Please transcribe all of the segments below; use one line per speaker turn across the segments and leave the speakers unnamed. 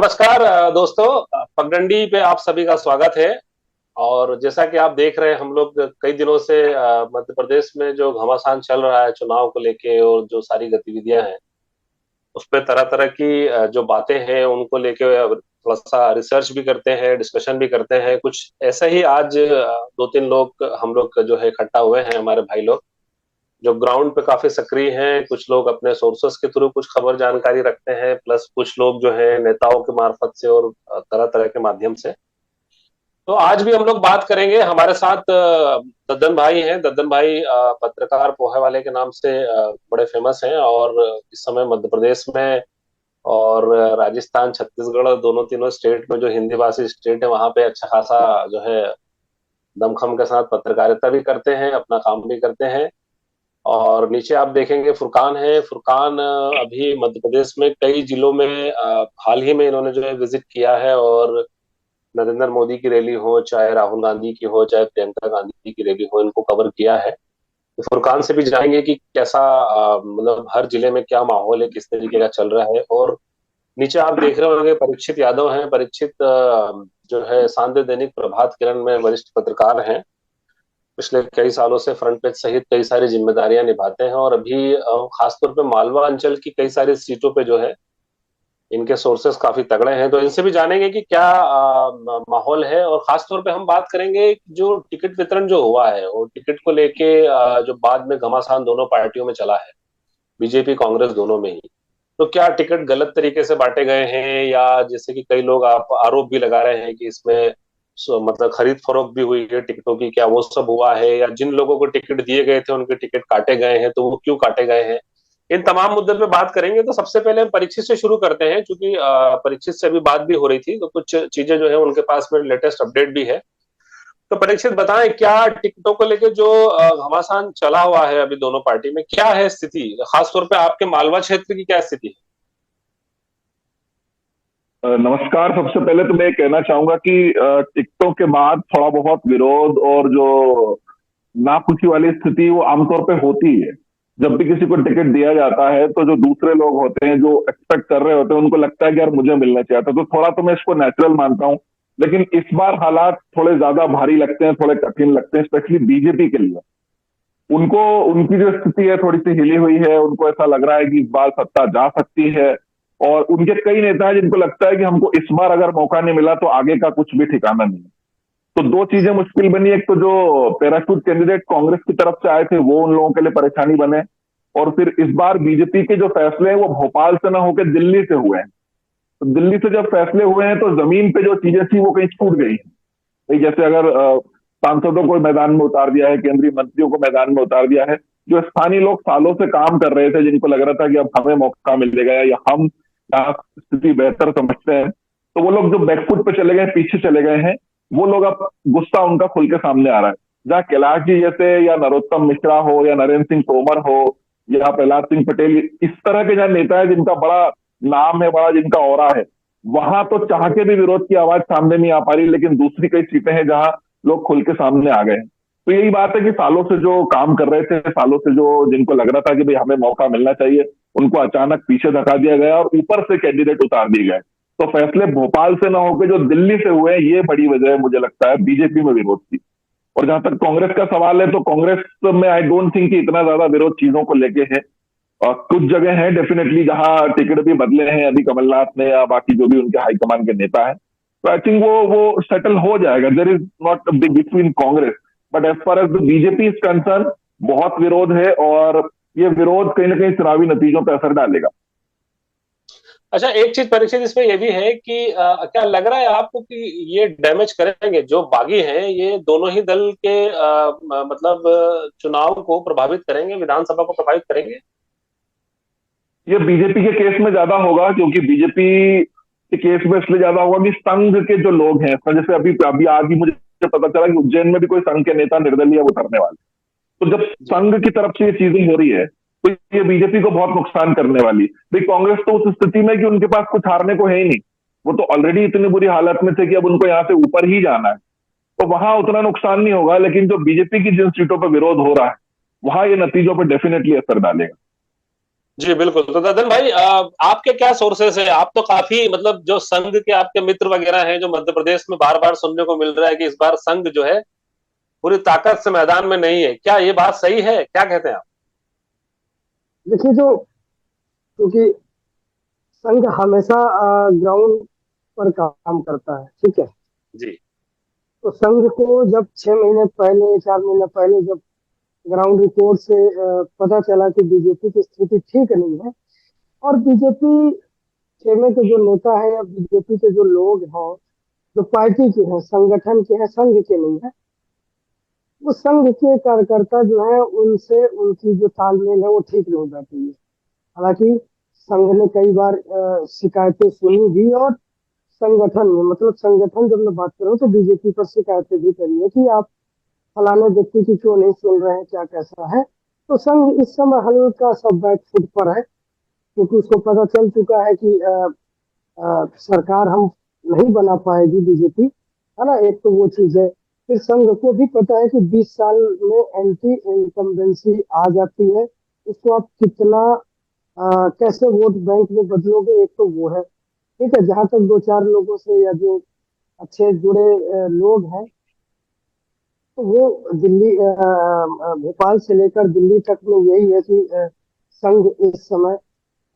नमस्कार दोस्तों। पगडंडी पे आप सभी का स्वागत है। और जैसा कि आप देख रहे हैं, हम लोग कई दिनों से मध्य प्रदेश में जो घमासान चल रहा है चुनाव को लेके, और जो सारी गतिविधियां हैं उस पे तरह तरह की जो बातें हैं उनको लेके थोड़ा सा रिसर्च भी करते हैं, डिस्कशन भी करते हैं। कुछ ऐसा ही आज दो तीन लोग हम लोग जो है इकट्ठा हुए हैं, हमारे भाई लोग जो ग्राउंड पे काफी सक्रिय हैं। कुछ लोग अपने सोर्सेस के थ्रू कुछ खबर जानकारी रखते हैं, प्लस कुछ लोग जो है नेताओं के मार्फत से और तरह तरह के माध्यम से। तो आज भी हम लोग बात करेंगे। हमारे साथ दद्दन भाई हैं। दद्दन भाई पत्रकार पोहे वाले के नाम से बड़े फेमस हैं, और इस समय मध्य प्रदेश में और राजस्थान छत्तीसगढ़ दोनों तीनों स्टेट में, जो हिंदी भाषी स्टेट है, वहां पे अच्छा खासा जो है दमखम के साथ पत्रकारिता भी करते हैं, अपना काम भी करते हैं। और नीचे आप देखेंगे फुरकान है। फुरकान अभी मध्य प्रदेश में कई जिलों में हाल ही में इन्होंने जो है विजिट किया है, और नरेंद्र मोदी की रैली हो, चाहे राहुल गांधी की हो, चाहे प्रियंका गांधी की रैली हो, इनको कवर किया है। तो फुरकान से भी जानेंगे कि कैसा मतलब हर जिले में क्या माहौल है, किस तरीके का चल रहा है। और नीचे आप देख रहे होंगे परीक्षित यादव हैं। परीक्षित जो है सांध्य दैनिक प्रभात किरण में वरिष्ठ पत्रकार हैं। पिछले कई सालों से फ्रंट पेज सहित कई सारी जिम्मेदारियां निभाते हैं, और अभी खासतौर पे मालवा अंचल की कई सारी सीटों पे जो है इनके सोर्सेस काफी तगड़े हैं। तो इनसे भी जानेंगे कि क्या माहौल है। और खासतौर पे हम बात करेंगे जो टिकट वितरण जो हुआ है, और टिकट को लेके जो बाद में घमासान दोनों पार्टियों में चला है, बीजेपी कांग्रेस दोनों में ही। तो क्या टिकट गलत तरीके से बांटे गए हैं, या जैसे कि कई लोग आप आरोप भी लगा रहे हैं कि इसमें मतलब खरीद फरोख्त भी हुई है टिकटों की, क्या वो सब हुआ है? या जिन लोगों को टिकट दिए गए थे उनके टिकट काटे गए हैं, तो वो क्यों काटे गए हैं? इन तमाम मुद्दों पे बात करेंगे। तो सबसे पहले हम परीक्षित से शुरू करते हैं, क्योंकि परीक्षित से अभी बात भी हो रही थी, तो कुछ चीजें जो है उनके पास में लेटेस्ट अपडेट भी है। तो परीक्षित बताएं, क्या टिकटों को लेके जो घमासान चला हुआ है अभी दोनों पार्टी में, क्या है स्थिति? खासतौर पे आपके मालवा क्षेत्र की क्या स्थिति है?
नमस्कार। सबसे पहले तो मैं ये कहना चाहूंगा कि टिकटों के बाद थोड़ा बहुत विरोध और जो नाखुशी वाली स्थिति वो आमतौर पे होती है। जब भी किसी को टिकट दिया जाता है तो जो दूसरे लोग होते हैं जो एक्सपेक्ट कर रहे होते हैं उनको लगता है कि यार मुझे मिलना चाहिए था, तो थोड़ा तो मैं इसको नेचुरल मानता हूँ। लेकिन इस बार हालात थोड़े ज्यादा भारी लगते हैं, थोड़े कठिन लगते हैं, स्पेशली बीजेपी के लिए। उनको उनकी जो स्थिति है थोड़ी सी हिली हुई है। उनको ऐसा लग रहा है कि इस बार सत्ता जा सकती है, और उनके कई नेता हैं जिनको लगता है कि हमको इस बार अगर मौका नहीं मिला तो आगे का कुछ भी ठिकाना नहीं है। तो दो चीजें मुश्किल बनी। एक तो जो पैराशूट कैंडिडेट कांग्रेस की तरफ से आए थे वो उन लोगों के लिए परेशानी बने, और फिर इस बार बीजेपी के जो फैसले हैं वो भोपाल से ना होकर दिल्ली से हुए हैं। तो दिल्ली से जब फैसले हुए हैं तो जमीन पे जो चीजें थी वो कहीं छूट गई हैं। भाई जैसे अगर सांसदों को मैदान में उतार दिया है, केंद्रीय मंत्रियों को मैदान में उतार दिया है, जो स्थानीय लोग सालों से काम कर रहे थे, जिनको लग रहा था कि अब हमें मौका मिलेगा या हम यहाँ स्थिति बेहतर समझते हैं, तो वो लोग जो बैकफुट पे चले गए, पीछे चले गए हैं। वो लोग अब गुस्सा उनका खुल के सामने आ रहा है। जहाँ कैलाश जी जैसे या नरोत्तम मिश्रा हो या नरेंद्र सिंह तोमर हो या प्रहलाद सिंह पटेल, इस तरह के जहाँ नेता है जिनका बड़ा नाम है, बड़ा जिनका ऑरा है, वहां तो चाह के भी विरोध की आवाज सामने नहीं आ पा रही। लेकिन दूसरी कई सीटें हैं जहां लोग खुल के सामने आ गए हैं। तो यही बात है कि सालों से जो काम कर रहे थे, सालों से जो जिनको लग रहा था कि भाई हमें मौका मिलना चाहिए, उनको अचानक पीछे धका दिया गया और ऊपर से कैंडिडेट उतार दिए गए। तो फैसले भोपाल से ना होकर जो दिल्ली से हुए हैं, ये बड़ी वजह है मुझे लगता है बीजेपी में विरोध की। और जहां तक कांग्रेस का सवाल है, तो कांग्रेस में आई डोंट थिंक कि इतना ज्यादा विरोध चीजों को लेके है। और कुछ जगह है डेफिनेटली जहां टिकट भी बदले हैं अभी कमलनाथ ने या बाकी जो भी उनके हाईकमान के नेता है। तो आई थिंक वो सेटल हो जाएगा। There is not a big between Congress, but as far as the BJP is concern, बहुत विरोध है, और ये विरोध कहीं ना कहीं चुनावी नतीजों पर असर डालेगा।
अच्छा, एक चीज परीक्षित इसमें यह भी है कि क्या लग रहा है आपको कि ये डैमेज करेंगे जो बागी हैं, ये दोनों ही दल के मतलब चुनाव को प्रभावित करेंगे, विधानसभा को प्रभावित करेंगे?
ये बीजेपी के केस में ज्यादा होगा, क्योंकि बीजेपी के केस में इसलिए ज्यादा होगा कि संघ के जो लोग हैं, तो जैसे अभी अभी आज ही मुझे पता चला कि उज्जैन में भी कोई संघ के नेता निर्दलीय उतरने वाले। तो जब
जी।
संघ की तरफ से ये चीजें हो रही है तो ये बीजेपी को बहुत नुकसान करने वाली। भाई कांग्रेस तो उस स्थिति में कि उनके पास कुछ हारने को है ही नहीं। वो तो ऑलरेडी इतनी बुरी हालत में थे कि अब उनको यहाँ से ऊपर ही जाना है, तो वहां उतना नुकसान नहीं होगा। लेकिन जो बीजेपी की जिन सीटों पर विरोध हो रहा है, वहां ये नतीजों पर डेफिनेटली असर डालेगा।
जी बिल्कुल। तो ददन भाई, आपके क्या सोर्सेस है? आप तो काफी मतलब जो संघ के आपके मित्र वगैरह हैं, जो मध्य प्रदेश में बार बार सुनने को मिल रहा है कि इस बार संघ जो है पूरी ताकत से मैदान में नहीं है, क्या ये बात सही है? क्या कहते हैं आप?
देखिए, जो क्योंकि संघ हमेशा ग्राउंड पर काम करता है, ठीक है।
जी।
तो संघ को जब 6 महीने पहले, 4 महीने पहले जब ग्राउंड रिपोर्ट से पता चला कि बीजेपी की स्थिति ठीक नहीं है, और बीजेपी खेमे के जो नेता है या बीजेपी के जो लोग हैं, जो पार्टी के हैं, संगठन के हैं, संघ के नहीं है, वो संघ के कार्यकर्ता जो है उनसे उनकी जो तालमेल है वो ठीक नहीं बैठी है। हालांकि संघ ने कई बार शिकायतें सुनी भी, और संगठन में, मतलब संगठन जब मैं बात कर रहा हूँ तो बीजेपी पर शिकायतें भी करी है कि आप फलाने व्यक्ति की क्यों नहीं सुन रहे हैं, क्या कैसा है। तो संघ इस समय हल्का सा बैक फुट पर है, क्योंकि उसको पता चल चुका है कि सरकार हम नहीं बना पाएगी बीजेपी, है ना। एक तो वो चीज है। फिर संघ को भी पता है कि 20 साल में एंटी इनकम्बेंसी आ जाती है, उसको आप कितना कैसे वोट बैंक में बदलोगे, एक तो वो है। ठीक है, जहां तक दो चार लोगों से या जो अच्छे जुड़े लोग हैं, तो वो दिल्ली भोपाल से लेकर दिल्ली तक में यही है कि संघ इस समय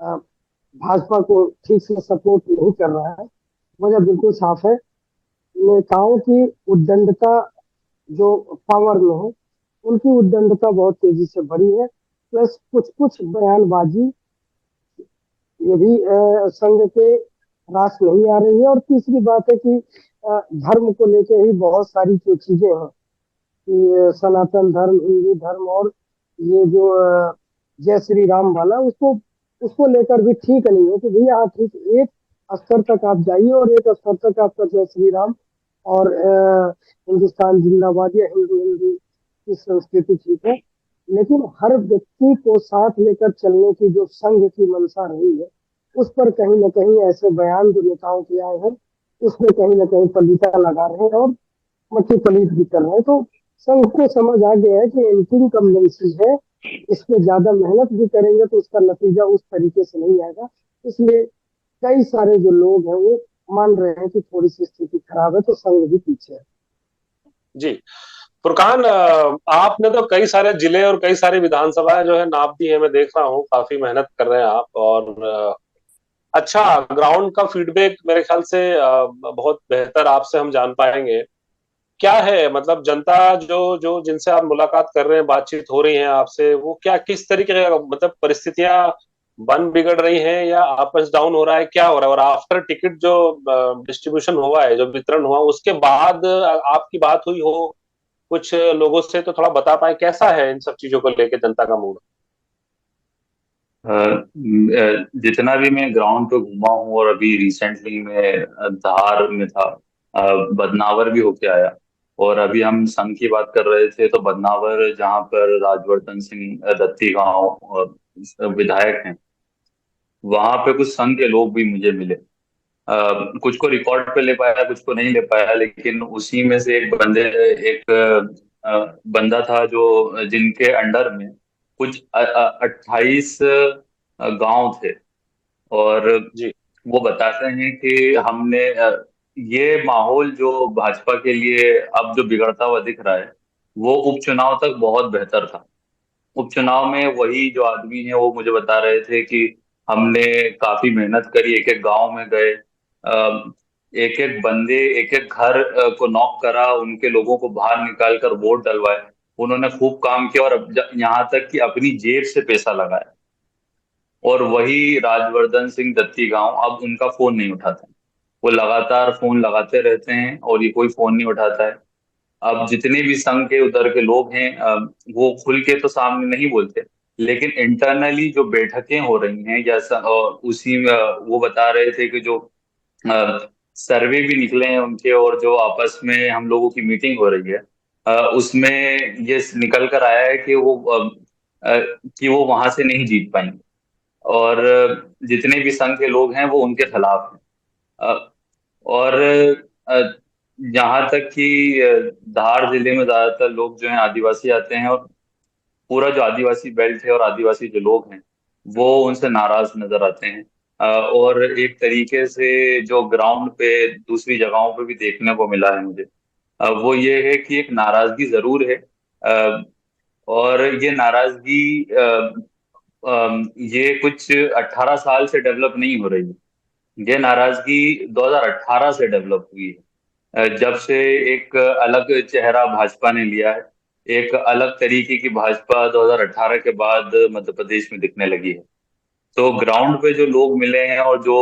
अ, भाजपा को ठीक से सपोर्ट नहीं कर रहा है। वजह बिल्कुल साफ है, नेताओं की उद्दंडता जो पावर में है, उनकी उद्दंडता बहुत तेजी से बढ़ी है। प्लस कुछ कुछ बयानबाजी ये भी संघ के रास नहीं आ रही है। और तीसरी बात है कि धर्म को लेकर ही बहुत सारी जो चीजें हैं कि सनातन धर्म, हिंदू धर्म, और ये जो जय श्री राम वाला, उसको उसको लेकर भी ठीक नहीं है कि भैया हाँ ठीक, एक स्तर तक आप जाइए और एक स्तर तक आपका जय श्री राम और हिंदुस्तान जिंदाबाद या हिंदू हिंदू की संस्कृति ठीक है। लेकिन हर व्यक्ति को साथ लेकर चलने की जो संघ की मंशा रही है, उस पर कहीं ना कहीं ऐसे बयान जो नेताओं के आए हैं, उसमें कहीं ना कहीं पलीता लगा रहे हैं और मक्खी पलीत भी कर रहे हैं। तो संघ को समझ आ गया है कि एंटी इनकम्बेंसी है, इसमें ज्यादा मेहनत भी करेंगे तो उसका नतीजा उस तरीके से नहीं आएगा। इसलिए कई सारे जो लोग हैं वो मान रहे हैं कि थोड़ी सी स्थिति खराब है, तो संघ भी पीछे है।
जी। फुरकान, आपने तो कई सारे जिले और कई सारी विधानसभाएं जो है नाप दी है, मैं देख रहा हूँ, काफी मेहनत कर रहे हैं आप। और अच्छा, ग्राउंड का फीडबैक मेरे ख्याल से बहुत बेहतर आपसे हम जान पाएंगे। क्या है मतलब जनता जो जो जिनसे आप मुलाकात कर रहे हैं, बातचीत हो रही है आपसे, वो क्या किस तरीके का मतलब परिस्थितियां बन बिगड़ रही हैं या आपस डाउन हो रहा है, क्या हो रहा है? और आफ्टर टिकट जो डिस्ट्रीब्यूशन हुआ है, जो वितरण हुआ, उसके बाद आपकी बात हुई हो कुछ लोगों से, तो थोड़ा बता पाए कैसा है इन सब चीजों को लेके जनता का मूड?
जितना भी मैं ग्राउंड पे घूमा हूँ और अभी रिसेंटली मैं धार में था, बदनावर भी होके आया। और अभी हम संघ की बात कर रहे थे तो बदनावर जहाँ पर राजवर्धन सिंह दत्ती गांव विधायक हैं, वहां पे कुछ संघ के लोग भी मुझे मिले। कुछ को रिकॉर्ड पे ले पाया, कुछ को नहीं ले पाया, लेकिन उसी में से एक बंदा था जो जिनके अंडर में कुछ 28 गांव थे। और
जी।
वो बताते हैं कि हमने ये माहौल जो भाजपा के लिए अब जो बिगड़ता हुआ दिख रहा है, वो उपचुनाव तक बहुत बेहतर था। उपचुनाव में वही जो आदमी है वो मुझे बता रहे थे कि हमने काफी मेहनत करी, एक एक गांव में गए, एक एक बंदे, एक एक घर को नॉक करा, उनके लोगों को बाहर निकाल कर वोट डलवाए। उन्होंने खूब काम किया और यहाँ तक कि अपनी जेब से पैसा लगाया। और वही राजवर्धन सिंह दत्ती गांव, अब उनका फोन नहीं उठाता। वो लगातार फोन लगाते रहते हैं और ये कोई फोन नहीं उठाता है। अब जितने भी संघ के उधर के लोग हैं, वो खुल के तो सामने नहीं बोलते, लेकिन इंटरनली जो बैठकें हो रही हैं या उसी में वो बता रहे थे कि जो सर्वे भी निकले हैं उनके, और जो आपस में हम लोगों की मीटिंग हो रही है, उसमें ये निकल कर आया है कि वो वहां से नहीं जीत पाएंगे। और जितने भी संघ के लोग हैं वो उनके खिलाफ हैं। अ, और यहाँ तक कि धार जिले में ज्यादातर लोग जो हैं आदिवासी आते हैं, और पूरा जो आदिवासी बेल्ट है और आदिवासी जो लोग हैं, वो उनसे नाराज नजर आते हैं। और एक तरीके से जो ग्राउंड पे दूसरी जगहों पे भी देखने को मिला है मुझे, वो ये है कि एक नाराजगी जरूर है। और ये नाराजगी ये कुछ 18 साल से डेवलप नहीं हो रही है। ये नाराजगी 2018 से डेवलप हुई है, जब से एक अलग चेहरा भाजपा ने लिया है। एक अलग तरीके की भाजपा 2018 के बाद मध्य प्रदेश में दिखने लगी है। तो ग्राउंड पे जो लोग मिले हैं और जो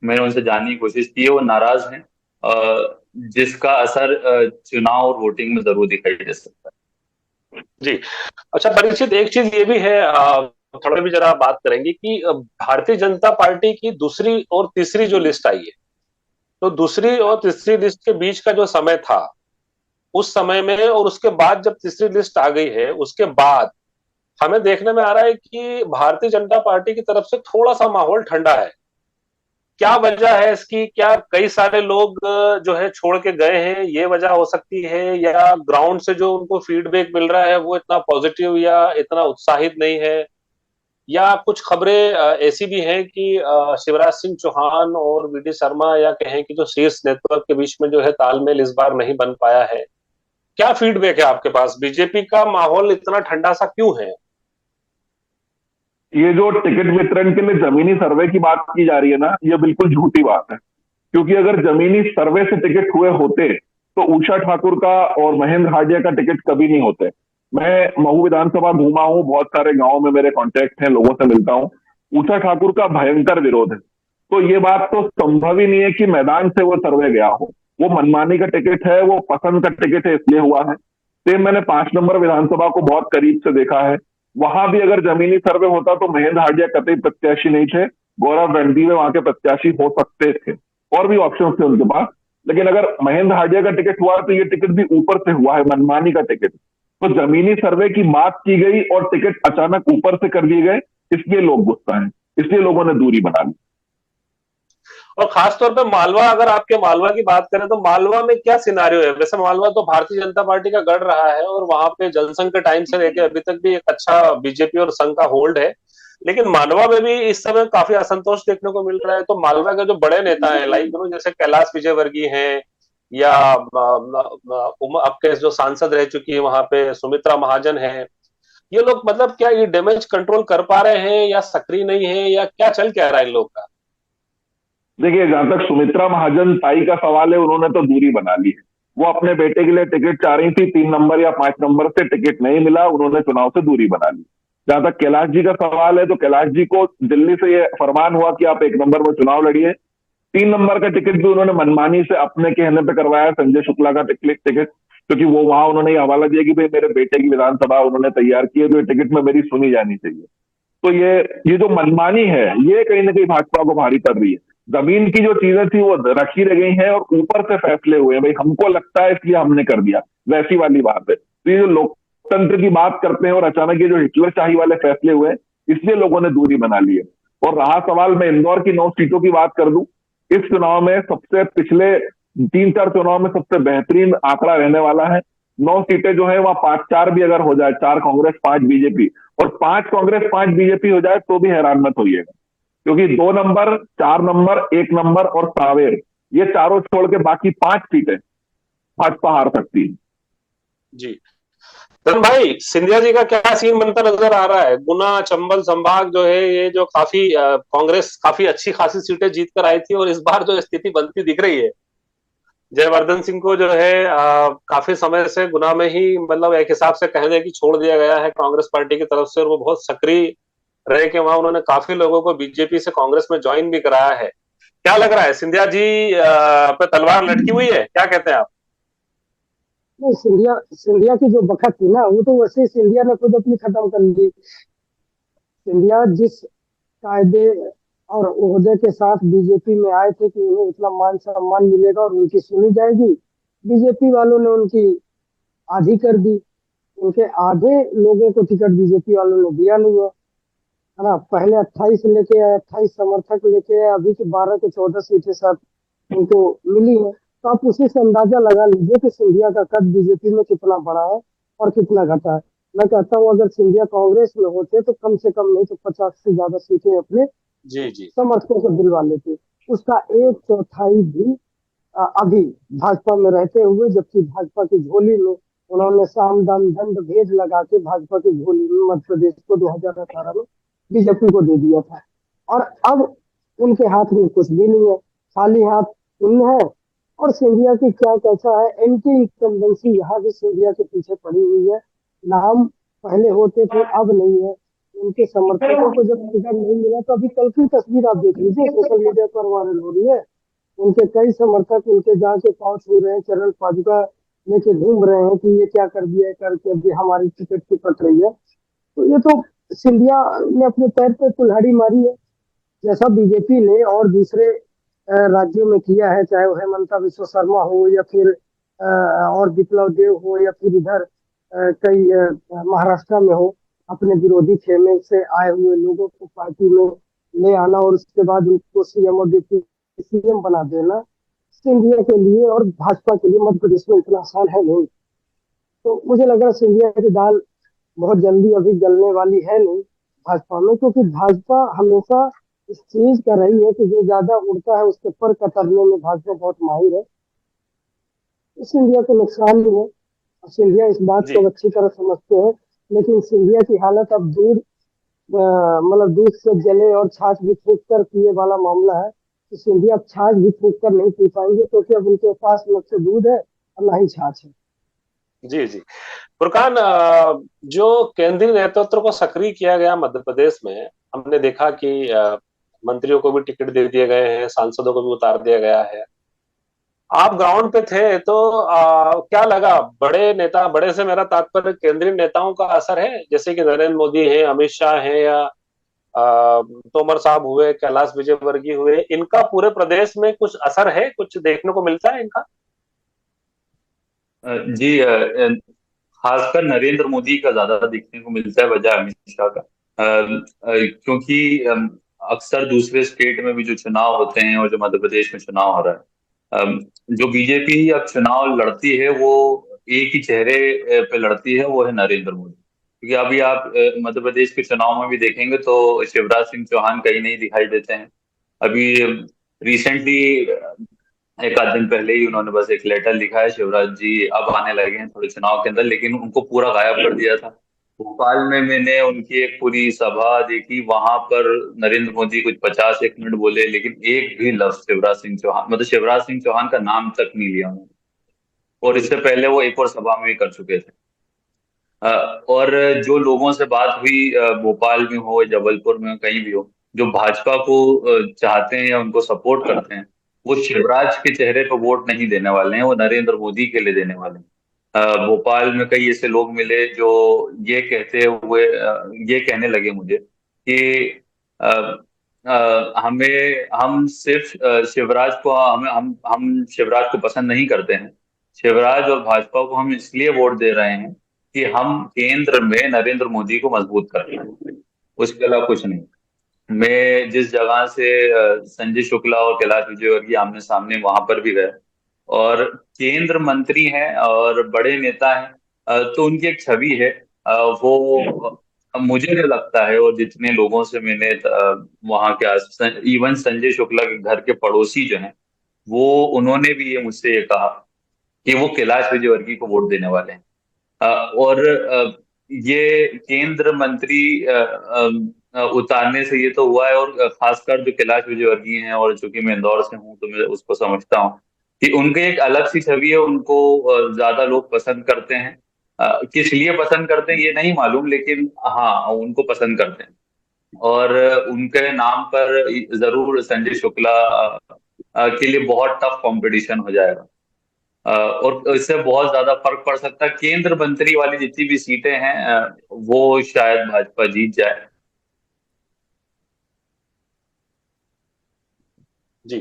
मैंने उनसे जानने की कोशिश की है, वो नाराज हैं, जिसका असर चुनाव और वोटिंग में जरूर दिखाई दे सकता
जी। अच्छा परीक्षित, एक चीज ये भी है, थोड़ा भी जरा बात करेंगे कि भारतीय जनता पार्टी की दूसरी और तीसरी जो लिस्ट आई है, तो दूसरी और तीसरी लिस्ट के बीच का जो समय था, उस समय में और उसके बाद जब तीसरी लिस्ट आ गई है, उसके बाद हमें देखने में आ रहा है कि भारतीय जनता पार्टी की तरफ से थोड़ा सा माहौल ठंडा है। क्या वजह है इसकी? क्या कई सारे लोग जो है छोड़ के गए हैं, ये वजह हो सकती है, या ग्राउंड से जो उनको फीडबैक मिल रहा है वो इतना पॉजिटिव या इतना उत्साहित नहीं है, या कुछ खबरें ऐसी भी हैं कि शिवराज सिंह चौहान और वीडी शर्मा, या कहें कि जो शीर्ष नेतृत्व के बीच में जो है तालमेल इस बार नहीं बन पाया है? क्या फीडबैक है आपके पास? बीजेपी का माहौल इतना ठंडा सा क्यों है?
ये जो टिकट वितरण के लिए जमीनी सर्वे की बात की जा रही है ना, ये बिल्कुल झूठी बात है। क्योंकि अगर जमीनी सर्वे से टिकट हुए होते तो उषा ठाकुर का और महेंद्र हाजिया का टिकट कभी नहीं होते। मैं महू विधानसभा घूमा हूं, बहुत सारे गांवों में मेरे कांटेक्ट हैं, लोगों से मिलता हूं। उषा ठाकुर का भयंकर विरोध है। तो ये बात तो संभव ही नहीं है कि मैदान से वो सर्वे गया हो। वो मनमानी का टिकट है, वो पसंद का टिकट है, इसलिए हुआ है। सेम मैंने 5 नंबर विधानसभा को बहुत करीब से देखा है। वहां भी अगर जमीनी सर्वे होता तो महेंद्र हाजिया कतई प्रत्याशी नहीं थे, गौरव रणदीवे वहां के प्रत्याशी हो सकते थे, और भी ऑप्शन थे उनके पास। लेकिन अगर महेंद्र हाजिया का टिकट हुआ तो ये टिकट भी ऊपर से हुआ है, मनमानी का टिकट। तो जमीनी सर्वे की बात की गई और टिकट अचानक ऊपर से कर दिए गए, इसलिए लोग गुस्सा हैं, इसलिए लोगों ने दूरी बना ली।
और खासतौर पे मालवा, अगर आपके मालवा की बात करें तो मालवा में क्या सिनारियो है? वैसे मालवा तो भारतीय जनता पार्टी का गढ़ रहा है और वहां पे जनसंघ के टाइम से लेकर अभी तक भी एक अच्छा बीजेपी और संघ का होल्ड है, लेकिन मालवा में भी इस समय काफी असंतोष देखने को मिल रहा है। तो मालवा के जो बड़े नेता हैं, लाइक जैसे कैलाश विजयवर्गीय हैं, या आपके जो सांसद रह चुकी है वहां पे सुमित्रा महाजन है, ये लोग मतलब क्या ये डैमेज कंट्रोल कर पा रहे हैं, या सक्रिय नहीं है, या क्या चल क्या रहा है इन लोग का?
देखिए, जहां तक सुमित्रा महाजन ताई का सवाल है, उन्होंने तो दूरी बना ली है। वो अपने बेटे के लिए टिकट चाह रही थी, 3 नंबर या 5 नंबर से टिकट नहीं मिला, उन्होंने चुनाव से दूरी बना ली। जहां तक कैलाश जी का सवाल है, तो कैलाश जी को दिल्ली से ये फरमान हुआ कि आप 1 नंबर में चुनाव लड़िए। 3 नंबर का टिकट भी उन्होंने मनमानी से अपने कहने पे करवाया, संजय शुक्ला का टिकट, क्योंकि वो वहां उन्होंने ये हवाला दिया कि भाई मेरे बेटे की विधानसभा उन्होंने तैयार की है, तो ये टिकट में मेरी सुनी जानी चाहिए। तो ये जो मनमानी है, ये कहीं ना कहीं भाजपा को भारी पड़ रही है। जमीन की जो चीजें थी वो रखी रह गई हैं, और ऊपर से फैसले हुए हैं, भाई हमको लगता है इसलिए हमने कर दिया, वैसी वाली बात है। तो ये जो लोकतंत्र की बात करते हैं और अचानक ये जो हिटलरशाही वाले फैसले हुए, इसलिए लोगों ने दूरी बना ली है। और रहा सवाल, मैं इंदौर की 9 सीटों की बात कर दूं, इस चुनाव में सबसे पिछले 3-4 चुनाव में सबसे बेहतरीन आंकड़ा रहने वाला है। 9 सीटें जो है वहां 5-4 भी अगर हो जाए, 4 कांग्रेस 5 बीजेपी, और 5 कांग्रेस 5 बीजेपी हो जाए तो भी हैरान मत होइएगा। क्योंकि 2 नंबर, 4 नंबर, 1 नंबर और सावेर, ये चारों छोड़ के बाकी 5 सीटें भाजपा हार सकती है।
जी। तरुण भाई, सिंधिया जी का क्या सीन बनता नजर आ रहा है? गुना चंबल संभाग जो है, ये जो काफी कांग्रेस काफी अच्छी खासी सीटें जीत कर आई थी, और इस बार जो स्थिति बनती दिख रही है, जयवर्धन सिंह को जो है काफी समय से गुना में ही, मतलब एक हिसाब से कहने की छोड़ दिया गया है कांग्रेस पार्टी की तरफ से, और वो बहुत सक्रिय रहे कि वहां उन्होंने काफी लोगों को बीजेपी से कांग्रेस में ज्वाइन भी कराया है। क्या लग रहा है, सिंधिया जी पे तलवार लटकी हुई है? क्या कहते हैं आप?
नहीं, सिंधिया सिंधिया की जो बखत थी ना, वो तो वैसे ही सिंधिया ने खुद अपनी खत्म कर ली। सिंधिया जिस कायदे और ओहदे के साथ बीजेपी में आए थे कि उन्हें इतना मान सम्मान मिलेगा और उनकी सुनी जाएगी, बीजेपी वालों ने उनकी आधी कर दी। उनके आधे लोगों को टिकट बीजेपी वालों ने दिया नहीं है ना। पहले 28 लेके आए, 28 समर्थक लेके आए, अभी की 12 के 14 सीटें सब उनको मिली है। तो आप उसी से अंदाजा लगा लीजिए कि सिंधिया का कद बीजेपी में कितना बड़ा है और कितना घटा है। मैं कहता हूँ अगर सिंधिया कांग्रेस में होते तो कम से कम नहीं तो 50 से ज्यादा सीटें अपने
जी जी
समर्थकों को दिलवा लेते। उसका एक चौथाई भी अभी भाजपा में रहते हुए, जबकि भाजपा की झोली में उन्होंने साम दाम दंड भेद लगा के भाजपा की झोली में मध्य प्रदेश को 2018 में बीजेपी को दे दिया था। और अब उनके हाथ में कुछ भी नहीं है, खाली हाथ शून्य है। और सिंधिया की क्या कैसा है, एंटी इनकम्बेंसी यहाँ भी सिंधिया के पीछे पड़ी हुई है। नाम पहले होते थे, अब नहीं है। उनके समर्थकों को जब टिकट नहीं मिला तो अभी कल की तस्वीर आप देख लीजिए, सोशल मीडिया पर वायरल हो रही है। उनके कई समर्थक उनके जाके पहुंच हो रहे हैं, चरण पादुका लेके घूम रहे हैं कि ये क्या कर दिया है, करके अभी हमारी टिकट की कट रही है। तो ये तो सिंधिया ने अपने पैर पे कुल्हाड़ी मारी है। जैसा बीजेपी ने और दूसरे राज्यों में किया है, चाहे वो हेमंता बिश्व शर्मा हो या फिर और विप्लव देव हो या फिर इधर कई महाराष्ट्र में हो, अपने विरोधी खेमे से आए हुए लोगों को पार्टी में ले आना और उसके बाद उनको सीएम और डिप्टी सीएम बना देना, सिंधिया के लिए और भाजपा के लिए मध्य प्रदेश में इतना आसान है नहीं। तो मुझे लग रहा है सिंधिया की दाल बहुत जल्दी अभी गलने वाली है नहीं भाजपा में, क्योंकि भाजपा हमेशा इस चीज कर रही है कि जो ज्यादा उड़ता है उसके पर कतरने में भाजपा बहुत माहिर है। तो सिंधिया को नुकसान भी है और सिंधिया इस बात को
जी
अच्छी तरह समझते हैं। लेकिन सिंधिया की हालत अब दूध मतलब दूध से जले और छाछ भी फूक कर पिए वाला मामला है। तो सिंधिया अब छाछ भी फूक कर नहीं पी पाएंगे, क्योंकि अब उनके पास न तो दूध है और ना ही छाछ है।
जी जी। फुरकान, जो केंद्रीय नेतृत्व को सक्रिय किया गया मध्य प्रदेश में, हमने देखा कि मंत्रियों को भी टिकट दे दिए गए हैं, सांसदों को भी उतार दिया गया है। आप ग्राउंड पे थे तो क्या लगा? बड़े नेता, बड़े से मेरा तात्पर्य केंद्रीय नेताओं का असर है, जैसे कि नरेंद्र मोदी है, अमित शाह है, या तोमर साहब हुए, कैलाश विजयवर्गीय हुए, इनका पूरे प्रदेश में कुछ असर है, कुछ देखने को मिलता है इनका?
जी, खासकर नरेंद्र मोदी का ज्यादा दिखने को मिलता है बजाय अमित शाह का। क्योंकि अक्सर दूसरे स्टेट में भी जो चुनाव होते हैं और जो मध्य प्रदेश में चुनाव हो रहा है, जो बीजेपी अब चुनाव लड़ती है वो एक ही चेहरे पे लड़ती है, वो है नरेंद्र मोदी। क्योंकि अभी आप मध्य प्रदेश के चुनाव में भी देखेंगे तो शिवराज सिंह चौहान कहीं नहीं दिखाई देते हैं। अभी रिसेंटली एक आध दिन पहले ही उन्होंने बस एक लेटर लिखा है, शिवराज जी अब आने लगे हैं थोड़े चुनाव के अंदर, लेकिन उनको पूरा गायब कर दिया था। भोपाल में मैंने उनकी एक पूरी सभा देखी, वहां पर नरेंद्र मोदी कुछ 50 एक मिनट बोले, लेकिन एक भी लफ्ज शिवराज सिंह चौहान, मतलब शिवराज सिंह चौहान का नाम तक नहीं लिया उन्होंने। और इससे पहले वो एक और सभा में भी कर चुके थे। अ, और जो लोगों से बात हुई, भोपाल में हो, जबलपुर में हो, कहीं भी हो, जो भाजपा को चाहते हैं या उनको सपोर्ट करते हैं, वो शिवराज के चेहरे पर वोट नहीं देने वाले हैं, वो नरेंद्र मोदी के लिए देने वाले हैं। भोपाल में कई ऐसे लोग मिले जो ये कहते हुए ये कहने लगे मुझे कि अ, हमें हम सिर्फ शिवराज को हम शिवराज को पसंद नहीं करते हैं। शिवराज और भाजपा को हम इसलिए वोट दे रहे हैं कि हम केंद्र में नरेंद्र मोदी को मजबूत कर रहे हैं, उसके अलावा कुछ नहीं। मैं जिस जगह से संजय शुक्ला और कैलाश विजयवर्गीय आमने सामने, वहां पर भी गए, और केंद्र मंत्री हैं और बड़े नेता हैं, तो उनकी एक छवि है। वो मुझे जो लगता है और जितने लोगों से मैंने वहां के आस, इवन संजय शुक्ला के घर के पड़ोसी जो हैं, वो उन्होंने भी ये मुझसे ये कहा कि वो कैलाश विजयवर्गीय को वोट देने वाले हैं। और ये केंद्र मंत्री उतारने से ये तो हुआ है, और खासकर जो कैलाश विजयवर्गीय हैं, और चूंकि मैं इंदौर से हूँ तो मैं उसको समझता हूँ कि उनके एक अलग सी छवि है, उनको ज्यादा लोग पसंद करते हैं। किस लिए पसंद करते हैं ये नहीं मालूम, लेकिन हाँ उनको पसंद करते हैं। और उनके नाम पर जरूर संजय शुक्ला के लिए बहुत टफ कंपटीशन हो जाएगा। और इससे बहुत ज्यादा फर्क पड़ सकता है, केंद्र मंत्री वाली जितनी भी सीटें हैं वो शायद भाजपा जीत जाए।
जी।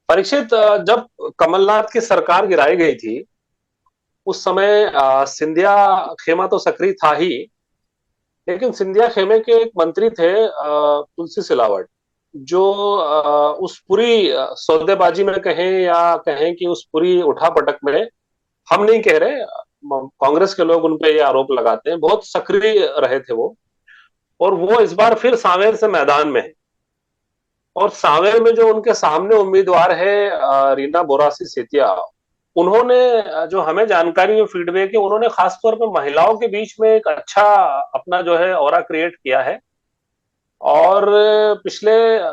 परीक्षित, जब कमलनाथ की सरकार गिराई गई थी, उस समय सिंधिया खेमा तो सक्रिय था ही, लेकिन सिंधिया खेमे के एक मंत्री थे, तुलसी सिलावट, जो उस पूरी सौदेबाजी में कहें या कहें कि उस पूरी उठापटक में, हम नहीं कह रहे, कांग्रेस के लोग उन पे ये आरोप लगाते हैं, बहुत सक्रिय रहे थे वो। और वो इस बार फिर सांवेर से मैदान में है। और सांवेर में जो उनके सामने उम्मीदवार है रीना बोरासी सेतिया, उन्होंने जो हमें जानकारी में फीडबैक है, उन्होंने खासतौर पर महिलाओं के बीच में एक अच्छा अपना जो है ऑरा क्रिएट किया है। और पिछले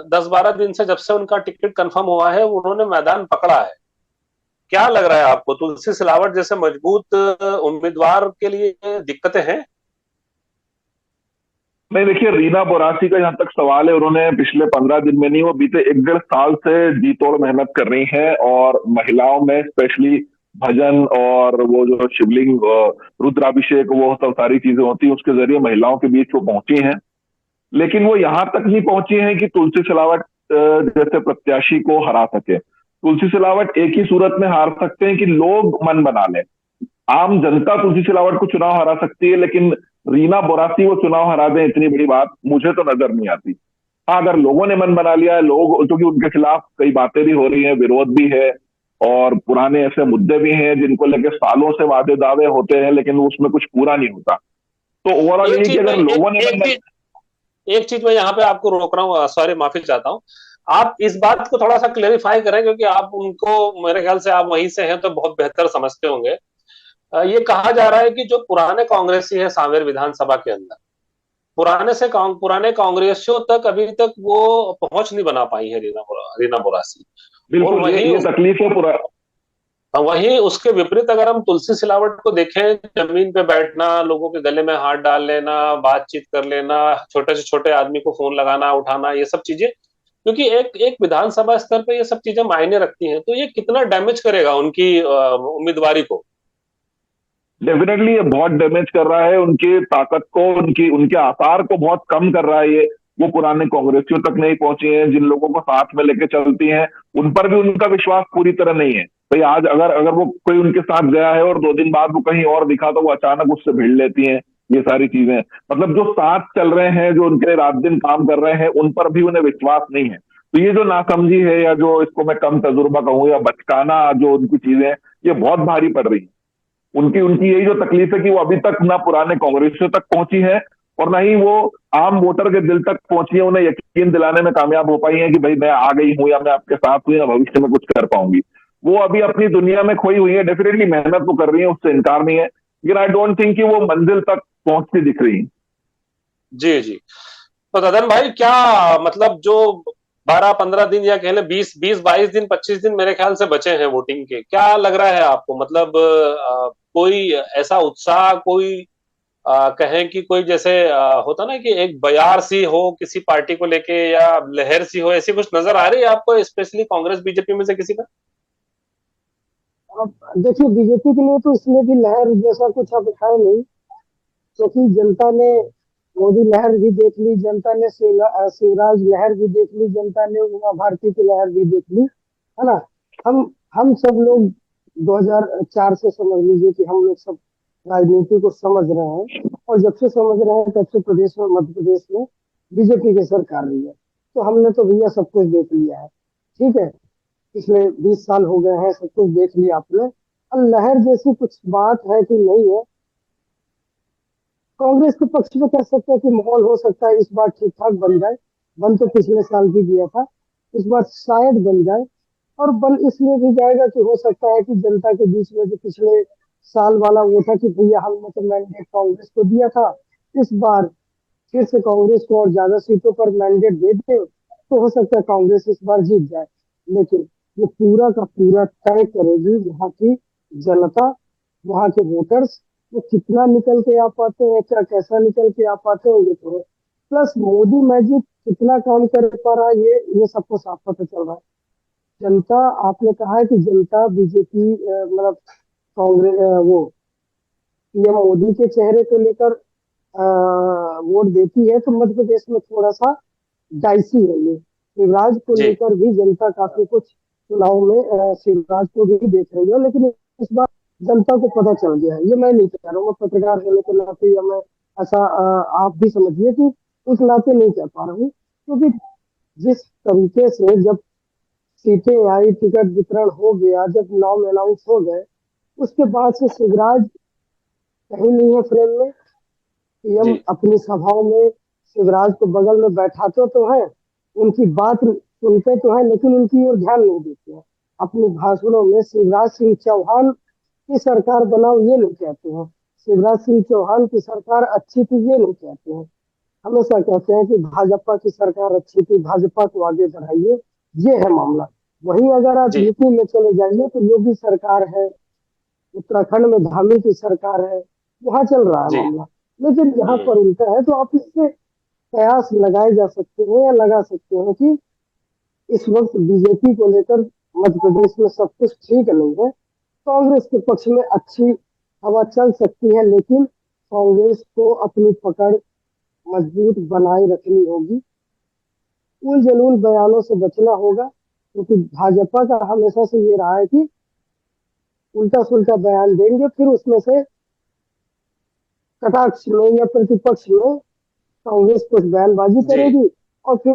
10-12 दिन से जब से उनका टिकट कंफर्म हुआ है, उन्होंने मैदान पकड़ा है। क्या लग रहा है आपको, तुलसी सिलावट जैसे मजबूत उम्मीदवार के लिए दिक्कतें हैं?
नहीं, देखिए, रीना बोरासी का जहां तक सवाल है, उन्होंने पिछले 15 दिन में नहीं, वो बीते 1-1.5 साल से जी तोड़ मेहनत कर रही हैं, और महिलाओं में स्पेशली भजन और वो जो शिवलिंग रुद्राभिषेक, वो सब सारी चीजें होती हैं, उसके जरिए महिलाओं के बीच वो पहुंची हैं। लेकिन वो यहां तक नहीं पहुंची हैं कि तुलसी सिलावट जैसे प्रत्याशी को हरा सके। तुलसी सिलावट एक ही सूरत में हार सकते हैं कि लोग मन बना लें। आम जनता तुलसी सिलावट को चुनाव हरा सकती है, लेकिन रीना बोरासी वो चुनाव हरा दें, इतनी बड़ी बात मुझे तो नजर नहीं आती। हाँ, अगर लोगों ने मन बना लिया है, लोग, क्योंकि उनके खिलाफ कई बातें भी हो रही हैं, विरोध भी है, और पुराने ऐसे मुद्दे भी हैं जिनको लेकर सालों से वादे दावे होते हैं, लेकिन उसमें कुछ पूरा नहीं होता। तो ओवरऑल
एक
ये कि
चीज में
अगर लोगों ने मन
एक चीज मैं यहाँ पे आपको रोक रहा हूँ, सॉरी, माफी चाहता हूँ। आप इस बात को थोड़ा सा क्लेरिफाई करें, क्योंकि आप उनको, मेरे ख्याल से आप वहीं से हैं तो बहुत बेहतर समझते होंगे। ये कहा जा रहा है कि जो पुराने कांग्रेसी है सांवेर विधानसभा के अंदर, पुराने कांग्रेसियों तक अभी तक वो पहुंच नहीं बना पाई है रीना बोरासी। और
बिल्कुल, ये तकलीफ है पूरा।
वहीं उसके विपरीत अगर हम तुलसी सिलावट को देखें, जमीन पे बैठना, लोगों के गले में हाथ डाल लेना, बातचीत कर लेना, छोटे से छोटे आदमी को फोन लगाना उठाना, ये सब चीजें, क्योंकि एक एक विधानसभा स्तर पे ये सब चीजें मायने रखती हैं, तो ये कितना डैमेज करेगा उनकी उम्मीदवारी को?
डेफिनेटली ये बहुत डैमेज कर रहा है उनकी ताकत को, उनकी उनके आसार को बहुत कम कर रहा है ये। वो पुराने कांग्रेसियों तक नहीं पहुंची हैं, जिन लोगों को साथ में लेके चलती हैं, उन पर भी उनका विश्वास पूरी तरह नहीं है। भाई, आज अगर अगर वो कोई उनके साथ गया है और 2 दिन बाद वो कहीं और दिखा, तो वो अचानक उससे भिड़ लेती हैं। ये सारी चीजें, मतलब जो साथ चल रहे हैं, जो उनके रात दिन काम कर रहे हैं, उन पर भी उन्हें विश्वास नहीं है। तो ये जो नासमझी है, या जो इसको मैं कम तजुर्बा कहूँ, या बचकाना जो उनकी चीजें, ये बहुत भारी पड़ रही है। उनकी उनकी यही जो तकलीफ है कि वो अभी तक ना पुराने कांग्रेसियों तक पहुंची है, और ना ही वो आम वोटर के दिल तक पहुंची है, उन्हें यकीन दिलाने में कामयाब हो पाई है कि भाई मैं आ गई हूं, या मैं आपके साथ हूं, या भविष्य में कुछ कर पाऊंगी। वो अभी अपनी दुनिया में खोई हुई है। डेफिनेटली मेहनत तो कर रही है, उससे इनकार नहीं है, लेकिन आई डोंट थिंक कि वो मंजिल तक पहुंचती दिख रही है।
जी जी। तो ददन भाई, क्या मतलब जो 12-15 दिन, या कह लें 20-22 दिन, 25 दिन मेरे ख्याल से बचे हैं वोटिंग के, क्या लग रहा है आपको? मतलब कोई ऐसा उत्साह, कोई कहें कि कोई जैसे होता ना कि एक बयार सी हो किसी पार्टी को लेके, या लहर सी हो, ऐसी कुछ नजर आ रही है आपको, स्पेशली कांग्रेस बीजेपी में से किसी का?
अब देखिए, बीजेपी के लिए तो इसमें भी लहर जैसा कुछ अब है नहीं, क्योंकि जनता ने मोदी लहर भी देख ली, जनता ने शिवराज लहर भी देख ली, जनता ने उमा भारती की लहर भी देख ली, है ना। हम हम सब लोग 2004 से समझ लीजिए कि हम लोग सब राजनीति को समझ रहे हैं, और जब से समझ रहे हैं तब से प्रदेश में, मध्य प्रदेश में बीजेपी की सरकार रही है। तो हमने तो भैया सब कुछ देख लिया है, ठीक है। पिछले 20 साल हो गए हैं, सब कुछ देख लिया आपने। अब लहर जैसी कुछ बात है कि नहीं है, कांग्रेस के पक्ष में कह सकते हैं कि माहौल हो सकता है इस बार ठीक ठाक बन जाए। बन तो पिछले साल भी गया था, इस बार शायद बन जाए। और बन इसलिए भी जाएगा कि हो सकता है कि जनता के बीच में जो पिछले साल वाला वो था कि भैया हमने तो मैंडेट कांग्रेस को दिया था, इस बार फिर से कांग्रेस को और ज्यादा सीटों पर मैंडेट दे दे, तो हो सकता है कांग्रेस इस बार जीत जाए। लेकिन ये पूरा का पूरा तय करेगी यहाँ की जनता, वहां के वोटर्स, वो कितना निकल के आ पाते हैं, क्या कैसा निकल के आ पाते हैं, ये तो है। प्लस मोदी मैजिक कितना काम कर पा रहा है, ये सबको साफ पता चल रहा है। जनता, आपने कहा है कि जनता बीजेपी मतलब कांग्रेस वो पीएम मोदी के चेहरे को लेकर वोट देती है, तो मध्य प्रदेश में थोड़ा सा डाइसी है ये। शिवराज को
जी
लेकर भी जनता काफी कुछ चुनाव में शिवराज को भी देख रही है, लेकिन इस बार जनता को पता चल गया है। ये मैं नहीं कह रहा हूँ, मैं पत्रकार होने के नाते, या मैं ऐसा आप भी समझिए कि उस नाते नहीं कह पा रहा हूँ, क्योंकि जिस तरीके से जब सीटें आई, टिकट वितरण हो गया, जब नाम अनाउंस हो गए, उसके बाद से शिवराज कहीं नहीं है फ्रेम में। पीएम
जी
अपनी सभाओं में शिवराज को बगल में बैठाते तो है, उनकी बात सुनते तो है, लेकिन उनकी ओर ध्यान नहीं देते हैं। अपने भाषणों में शिवराज सिंह चौहान की सरकार बनाओ ये नहीं कहते हैं, शिवराज सिंह चौहान की सरकार अच्छी थी ये नहीं कहते हैं। हमेशा कहते हैं कि भाजपा की सरकार अच्छी थी, भाजपा को आगे बढ़ाइए, ये है मामला। वहीं अगर आप
जी।
यूपी में चले जाइए तो योगी सरकार है, उत्तराखंड में धामी की सरकार है, वहां चल रहा है
जी।
मामला। लेकिन यहाँ
हम्म।
पर उल्टा है, तो आप इससे कयास लगाए जा सकते हैं या लगा सकते हैं कि इस वक्त बीजेपी को लेकर मध्य प्रदेश में सब कुछ ठीक नहीं है। कांग्रेस के पक्ष में अच्छी हवा चल सकती है, लेकिन कांग्रेस को अपनी पकड़ मजबूत बनाए रखनी होगी। उन जलूल बयानों से बचना होगा, क्योंकि भाजपा का हमेशा से ये रहा है कि उल्टा सुल्टा बयान देंगे, फिर उसमें से कटाक्ष में या प्रतिपक्ष में कांग्रेस कुछ बयानबाजी
जी।
करेगी, और फिर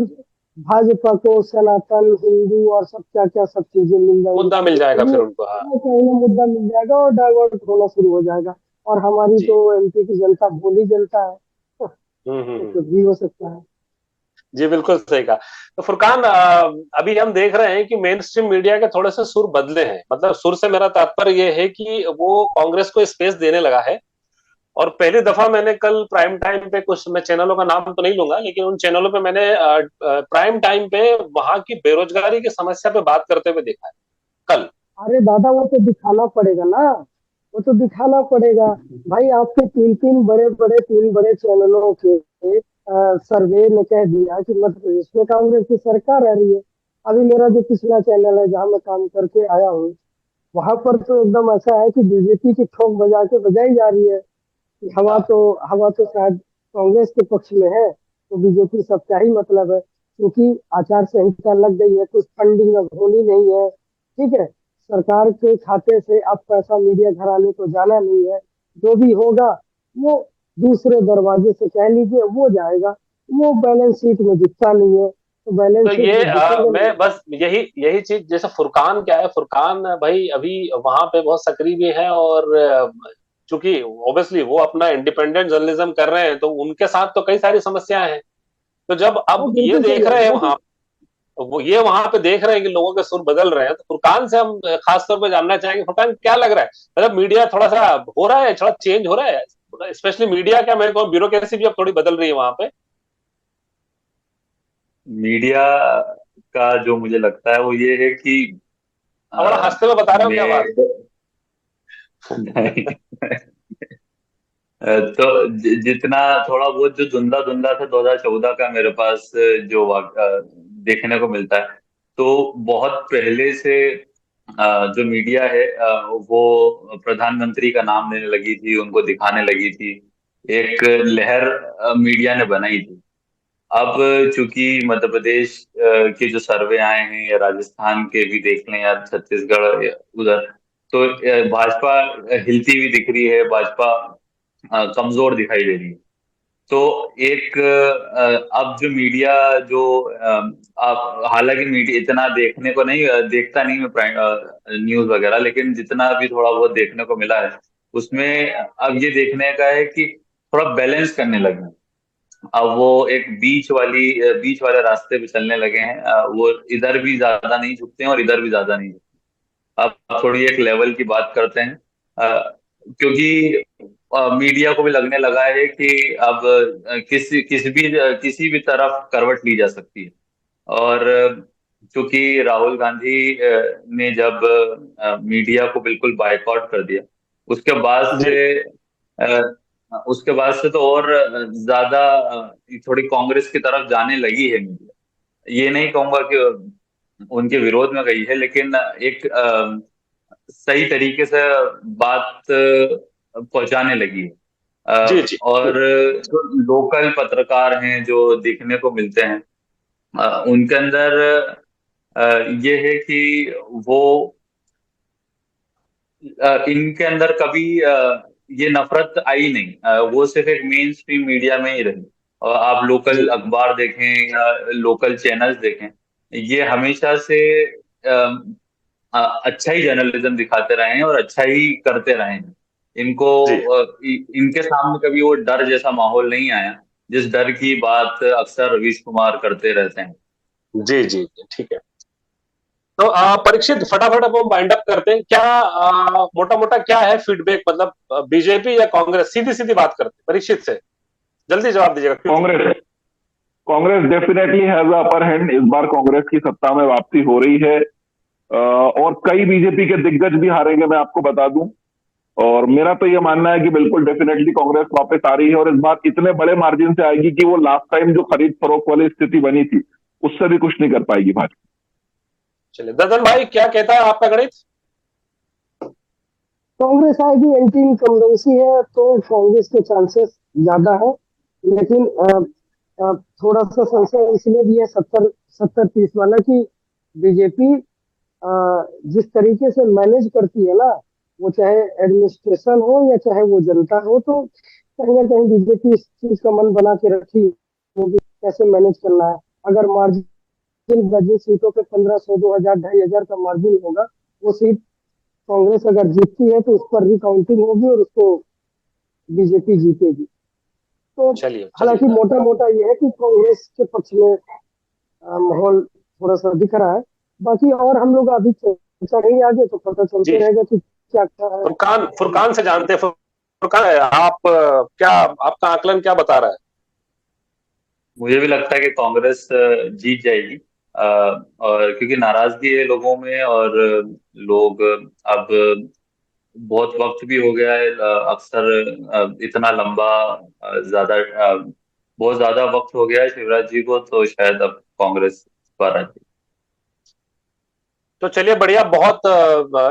भाजपा को सनातन हिंदू और सब क्या क्या सब चीजें मिल जाएंगी
मुद्दा मिल
खाने के
जाएगा
लिए।
फिर उनको। हाँ।
वो कहीं ना मुद्दा मिल जाएगा और डाइवर्ट होना शुरू हो जाएगा। और हमारी
जी।
तो एमपी की जनता भोली जनता है, तो
हम्म।
कुछ भी हो सकता है।
जी बिल्कुल सही कहा। तो फुरकान, अभी हम देख रहे हैं कि मेन स्ट्रीम मीडिया के थोड़े से सुर बदले हैं। मतलब सुर से मेरा तात्पर्य ये है कि वो कांग्रेस को स्पेस देने लगा है। और पहली दफा मैंने कल प्राइम टाइम पे, कुछ मैं चैनलों का नाम तो नहीं लूंगा, लेकिन उन चैनलों पे मैंने प्राइम टाइम पे वहां की बेरोजगारी की समस्या पे बात करते हुए देखा है कल।
अरे दादा, वो तो दिखाना पड़ेगा ना, वो तो दिखाना पड़ेगा। भाई आपके तीन बड़े चैनलों के सर्वे ने कह दिया कि मध्य प्रदेश में कांग्रेस की सरकार आ रही है। अभी मेरा जो पिछला चैनल है जहां मैं काम करके आया हूँ, वहां पर तो एकदम ऐसा है कि बीजेपी की ठोक बजा के बजाई जा रही है कि
हाँ।
हवा तो शायद कांग्रेस के पक्ष में है, तो बीजेपी सब क्या ही मतलब है, क्योंकि आचार संहिता लग गई है, कुछ फंडिंग अब होनी नहीं है। ठीक है, सरकार के खाते से अब पैसा मीडिया घराने को जाना नहीं है। जो भी होगा वो दूसरे दरवाजे से कह लीजिए वो जाएगा, वो बैलेंस शीट में दिखता नहीं है, तो बैलेंस
तो
शीट
ये
जब दिखेगा नहीं।
मैं बस यही यही चीज, जैसे फुरकान क्या है, फुरकान भाई अभी वहां पे बहुत सक्रिय भी है। और चूंकि ऑब्वियसली वो अपना इंडिपेंडेंट जर्नलिज्म कर रहे हैं, तो उनके साथ तो कई सारी समस्याएं हैं। तो जब
वो
अब ये
बिल्कुल सही
देख
है,
रहे हैं
देखिए।
वहां, वो ये वहां पे देख रहे हैं कि लोगों के सुर बदल रहे हैं, तो फुरकान से हम खास तौर पे जानना चाहेंगे, फुरकान क्या लग रहा है? मतलब मीडिया थोड़ा सा हो रहा है, थोड़ा चेंज हो रहा है, स्पेशली मीडिया क्या, मेरे को ब्यूरोक्रेसी भी अब थोड़ी बदल रही है वहां पे।
मीडिया का जो मुझे लगता है वो ये है कि
अब बड़ा हंसते हुए बता रहे हो क्या
मैं
बात?
नहीं, तो जितना थोड़ा बहुत जो धुंधला धुंधला था 2014 का मेरे पास जो देखने को मिलता है, तो बहुत पहले से जो मीडिया है वो प्रधानमंत्री का नाम लेने लगी थी, उनको दिखाने लगी थी। एक लहर मीडिया ने बनाई थी। अब चूंकि मध्य प्रदेश के जो सर्वे आए हैं, या राजस्थान के भी देख लें, या छत्तीसगढ़ उधर, तो भाजपा हिलती हुई दिख रही है, भाजपा कमजोर दिखाई दे रही है। तो एक अब जो मीडिया जो अब हालांकि मीडिया इतना देखने को नहीं देखता नहीं मैं प्राइम न्यूज वगैरह, लेकिन जितना भी थोड़ा बहुत देखने को मिला है उसमें अब ये देखने का है कि थोड़ा बैलेंस करने लगे हैं। अब वो एक बीच वाले रास्ते पे चलने लगे हैं। वो इधर भी ज्यादा नहीं झुकते हैं और इधर भी ज्यादा नहीं झुकते। अब थोड़ी एक लेवल की बात करते हैं। क्योंकि मीडिया को भी लगने लगा है कि अब किसी भी तरफ करवट ली जा सकती है। और क्योंकि राहुल गांधी ने जब मीडिया को बिल्कुल बायकॉट कर दिया, उसके बाद
जी
से तो और ज्यादा थोड़ी कांग्रेस की तरफ जाने लगी है मीडिया। ये नहीं कहूंगा कि उनके विरोध में गई है, लेकिन एक सही तरीके से बात पहुंचाने लगी है।
जी जी।
और जो लोकल पत्रकार हैं जो देखने को मिलते हैं, उनके अंदर ये है कि वो इनके अंदर कभी ये नफरत आई नहीं। वो सिर्फ एक मेन स्ट्रीम मीडिया में ही रही। और आप लोकल
जी
अखबार देखें या लोकल चैनल्स देखें, ये हमेशा से अच्छा ही जर्नलिज्म दिखाते रहे हैं और अच्छा ही करते रहे हैं। इनको
जी
इनके सामने कभी वो डर जैसा माहौल नहीं आया, जिस डर की बात अक्सर रवीश कुमार करते रहते हैं।
जी जी जी, ठीक है। तो परीक्षित, फटाफट अब हम वाइंड अप करते हैं। क्या मोटा मोटा क्या है फीडबैक, मतलब बीजेपी या कांग्रेस? सीधी सीधी बात करते हैं परीक्षित से, जल्दी जवाब दीजिएगा quickly.
Congress. Congress definitely has upper hand. इस बार कांग्रेस की सत्ता में वापसी हो रही है। और कई बीजेपी के दिग्गज भी हारेंगे, मैं आपको बता दूं। और मेरा तो ये मानना है कि बिल्कुल डेफिनेटली कांग्रेस वापस आ रही है, और इस बार इतने बड़े मार्जिन से आएगी कि वो लास्ट टाइम जो खरीद फरोख्त वाली स्थिति बनी थी, उससे भी कुछ नहीं कर पाएगी भाजपा।
चलिए ददन भाई, क्या कहता है आपका गणित?
कांग्रेस आएगी, एंटी इनकम्बेंसी है तो कांग्रेस के चांसेस ज्यादा है। लेकिन थोड़ा सा संशय इसलिए भी है 70-30 वाला कि बीजेपी जिस तरीके से मैनेज करती है ना, वो चाहे एडमिनिस्ट्रेशन हो या चाहे वो जनता हो, तो कहीं ना कहीं बीजेपी इस चीज का मन बना के रखी हो कि कैसे मैनेज करना है। अगर मार्जिन जिन सीटों पे 1500, 2000, 2500 का मार्जिन होगा, वो सीट कांग्रेस अगर जीतती है तो उस पर रिकाउंटिंग होगी और उसको बीजेपी जीतेगी। तो
चलिए
हालांकि
चलिए।
मोटा मोटा ये है कि कांग्रेस के पक्ष में माहौल थोड़ा सा दिख रहा है। बाकी और हम लोग अभी चर्चा नहीं, आगे तो पता चलते
जी,
रहेगा कि क्या क्या है।
फुरकान, फुरकान से जानते हैं। फुरकान, आप क्या, आपका आकलन क्या बता रहा है?
मुझे भी लगता है कि कांग्रेस जीत जाएगी, और क्योंकि नाराजगी है लोगों में, और लोग अब बहुत वक्त भी हो गया है, अक्सर इतना लंबा, ज्यादा, बहुत ज्यादा वक्त हो गया है शिवराज जी को, तो शायद अब कांग्रेस पर आ जाए।
तो चलिए बढ़िया, बहुत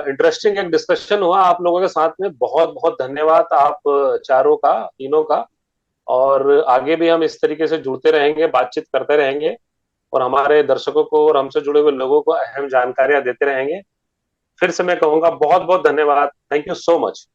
इंटरेस्टिंग एक डिस्कशन हुआ आप लोगों के साथ में। बहुत बहुत धन्यवाद आप चारों का, तीनों का। और आगे भी हम इस तरीके से जुड़ते रहेंगे, बातचीत करते रहेंगे, और हमारे दर्शकों को और हमसे जुड़े हुए लोगों को अहम जानकारियां देते रहेंगे। फिर से मैं कहूंगा बहुत बहुत धन्यवाद। Thank you so much.